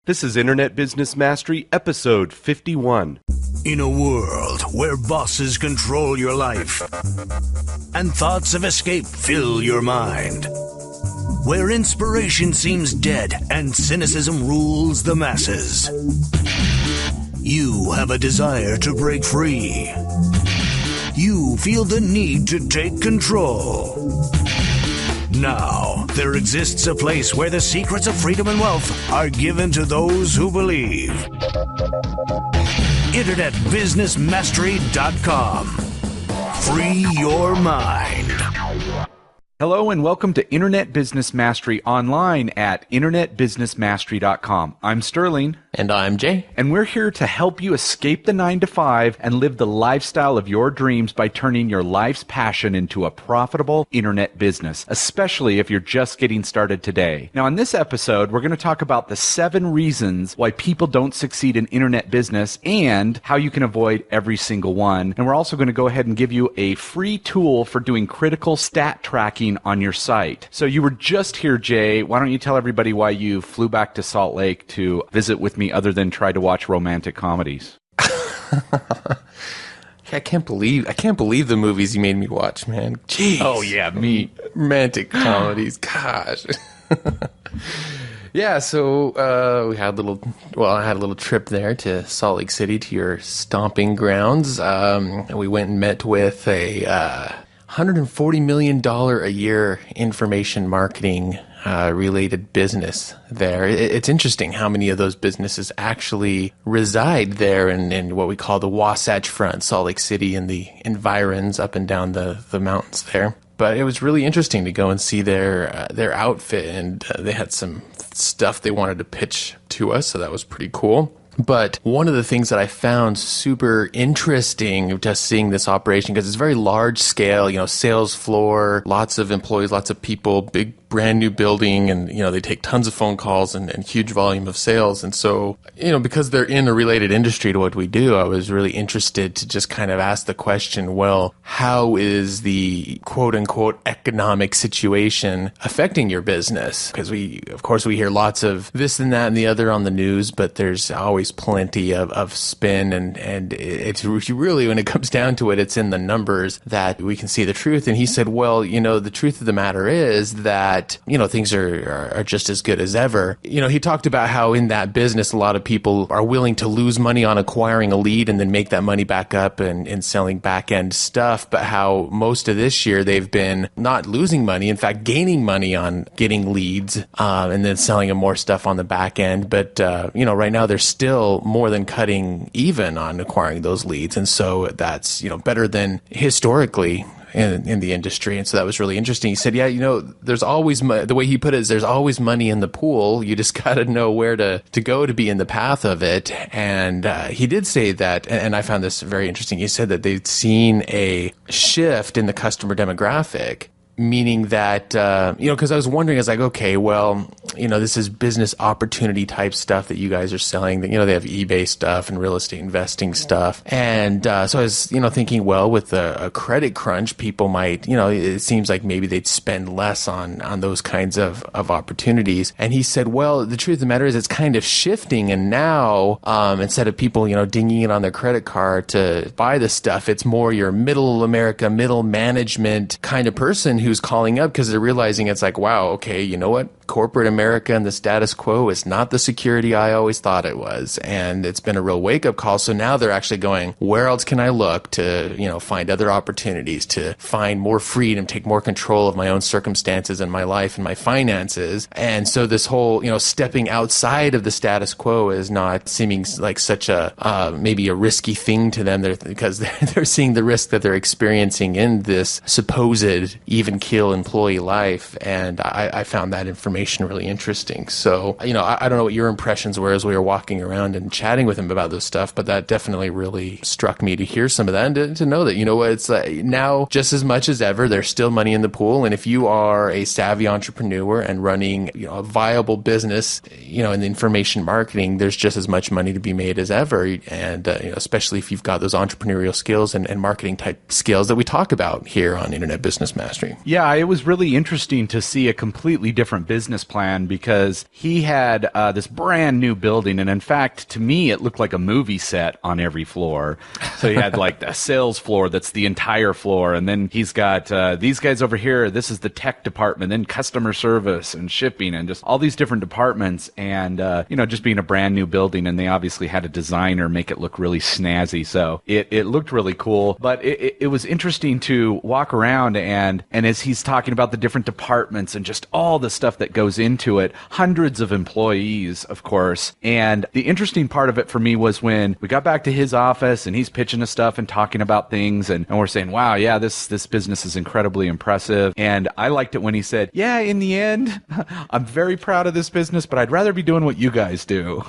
This is Internet Business Mastery, episode 51. In a world where bosses control your life and thoughts of escape fill your mind, where inspiration seems dead and cynicism rules the masses, you have a desire to break free. You feel the need to take control. Now, there exists a place where the secrets of freedom and wealth are given to those who believe. InternetBusinessMastery.com. Free your mind. Hello and welcome to Internet Business Mastery online at InternetBusinessMastery.com. I'm Sterling. And I'm Jay. And we're here to help you escape the 9-to-5 and live the lifestyle of your dreams by turning your life's passion into a profitable internet business, especially if you're just getting started today. Now, in this episode, we're going to talk about the 7 reasons why people don't succeed in internet business and how you can avoid every single one. And we're also going to go ahead and give you a free tool for doing critical stat tracking on your site. So you were just here, Jay. Why don't you tell everybody why you flew back to Salt Lake to visit with me other than try to watch romantic comedies? I can't believe the movies you made me watch, man. Jeez. Oh yeah, me. Romantic comedies. Gosh. Yeah, so I had a little trip there to Salt Lake City, to your stomping grounds. We went and met with a $140 million a year information marketing related business there. It's interesting how many of those businesses actually reside there in what we call the Wasatch Front, Salt Lake City and the environs up and down the mountains there. But it was really interesting to go and see their outfit, and they had some stuff they wanted to pitch to us, so that was pretty cool. But one of the things that I found super interesting just seeing this operation, because it's very large scale, sales floor, lots of employees, lots of people, big brand new building, and they take tons of phone calls and huge volume of sales. And so, because they're in a related industry to what we do, I was really interested to just kind of ask the question, well, how is the quote unquote economic situation affecting your business? Because we hear lots of this and that and the other on the news, but there's always plenty of spin, and it's really, when it comes down to it, it's in the numbers that we can see the truth. And he said, well, the truth of the matter is that things are just as good as ever. He talked about how in that business, a lot of people are willing to lose money on acquiring a lead and then make that money back up and selling back end stuff, but how most of this year they've been not losing money, in fact, gaining money on getting leads and then selling them more stuff on the back end. But, right now they're still more than cutting even on acquiring those leads. And so that's, better than historically in the industry. And so that was really interesting. He said, there's always, the way he put it is, there's always money in the pool. You just got to know where to go to be in the path of it. And he did say that, and I found this very interesting. He said that they'd seen a shift in the customer demographic, meaning that, because I was wondering, I was like, okay, well, this is business opportunity type stuff that you guys are selling. That they have eBay stuff and real estate investing stuff. And so I was, thinking, well, with a credit crunch, people might, it seems like maybe they'd spend less on those kinds of opportunities. And he said, well, the truth of the matter is it's kind of shifting. And now, instead of people, dinging it on their credit card to buy the stuff, it's more your middle America, middle management kind of person who's calling up because they're realizing it's like, wow, okay, you know what? Corporate America and the status quo is not the security I always thought it was. And it's been a real wake-up call. So now they're actually going, where else can I look to, find other opportunities, to find more freedom, take more control of my own circumstances and my life and my finances. And so this whole, stepping outside of the status quo is not seeming like such a, maybe a risky thing to them because they're seeing the risk that they're experiencing in this supposed even kill employee life. And I found that information really interesting. So, I don't know what your impressions were as we were walking around and chatting with him about this stuff, but that definitely really struck me to hear some of that and to know that, it's now just as much as ever, there's still money in the pool. And if you are a savvy entrepreneur and running, a viable business, in information marketing, there's just as much money to be made as ever. And, especially if you've got those entrepreneurial skills and marketing type skills that we talk about here on Internet Business Mastery. Yeah, it was really interesting to see a completely different business business plan because he had this brand new building. And in fact, to me, it looked like a movie set on every floor. So he had like the sales floor that's the entire floor. And then he's got these guys over here. This is the tech department, then customer service and shipping and just all these different departments. And, just being a brand new building. And they obviously had a designer make it look really snazzy. So it looked really cool. But it was interesting to walk around and as he's talking about the different departments and just all the stuff that goes into it, hundreds of employees, of course. And the interesting part of it for me was when we got back to his office and he's pitching us stuff and talking about things and we're saying, wow, yeah, this business is incredibly impressive. And I liked it when he said, yeah, in the end, I'm very proud of this business, but I'd rather be doing what you guys do.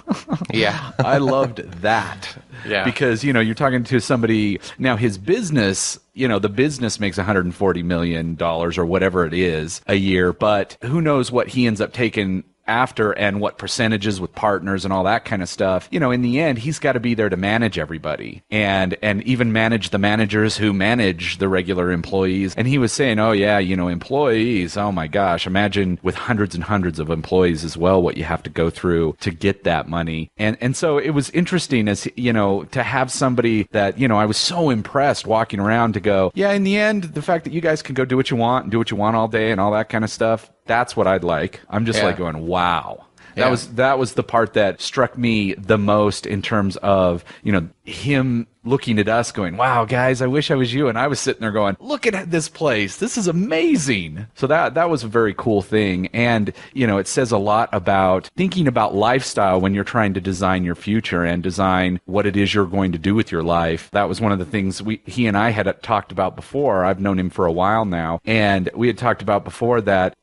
Yeah. I loved that. Yeah. Because, you're talking to somebody, now his business, the business makes $140 million or whatever it is a year, but who knows what he ends up taking after and what percentages with partners and all that kind of stuff. In the end, he's got to be there to manage everybody and even manage the managers who manage the regular employees. And he was saying, oh yeah, employees, oh my gosh, imagine with hundreds and hundreds of employees as well, what you have to go through to get that money. And so it was interesting as, to have somebody that, I was so impressed walking around to go, yeah, in the end, the fact that you guys can go do what you want and do what you want all day and all that kind of stuff, that's what I'd like. I'm just like going, wow. That was the part that struck me the most in terms of, him looking at us going, wow, guys, I wish I was you. And I was sitting there going, look at this place. This is amazing. So that was a very cool thing. And, it says a lot about thinking about lifestyle when you're trying to design your future and design what it is you're going to do with your life. That was one of the things he and I had talked about before. I've known him for a while now. And we had talked about before that